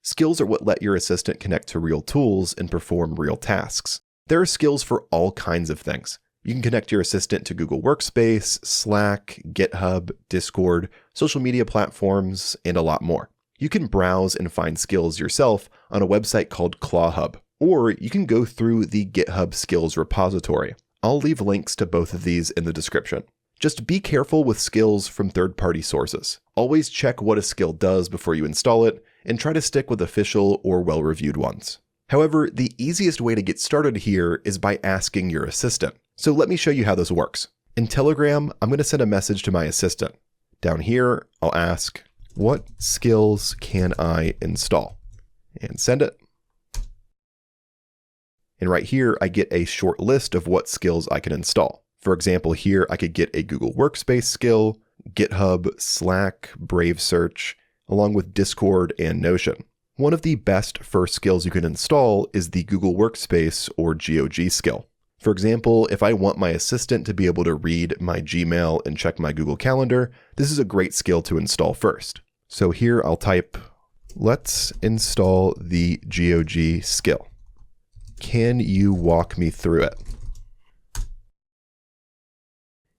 Skills are what let your assistant connect to real tools and perform real tasks. There are skills for all kinds of things. You can connect your assistant to Google Workspace, Slack, GitHub, Discord, social media platforms, and a lot more. You can browse and find skills yourself on a website called ClawHub, or you can go through the GitHub Skills repository. I'll leave links to both of these in the description. Just be careful with skills from third-party sources. Always check what a skill does before you install it, and try to stick with official or well-reviewed ones. However, the easiest way to get started here is by asking your assistant. So let me show you how this works. In Telegram, I'm going to send a message to my assistant. Down here, I'll ask, what skills can I install? And send it. And right here, I get a short list of what skills I can install. For example, here I could get a Google Workspace skill, GitHub, Slack, Brave Search, along with Discord and Notion. One of the best first skills you can install is the Google Workspace or GOG skill. For example, if I want my assistant to be able to read my Gmail and check my Google Calendar, this is a great skill to install first. So here I'll type, let's install the GOG skill. Can you walk me through it?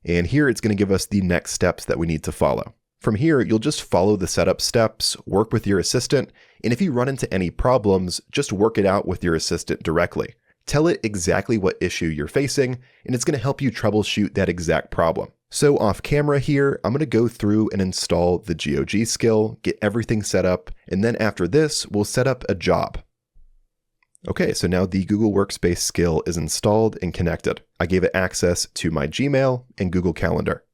And here it's going to give us the next steps that we need to follow. From here, you'll just follow the setup steps, work with your assistant, and if you run into any problems, just work it out with your assistant directly. Tell it exactly what issue you're facing, and it's going to help you troubleshoot that exact problem. So off camera here, I'm going to go through and install the GOG skill, get everything set up, and then after this, we'll set up a job. Okay, so now the Google Workspace skill is installed and connected. I gave it access to my Gmail and Google Calendar.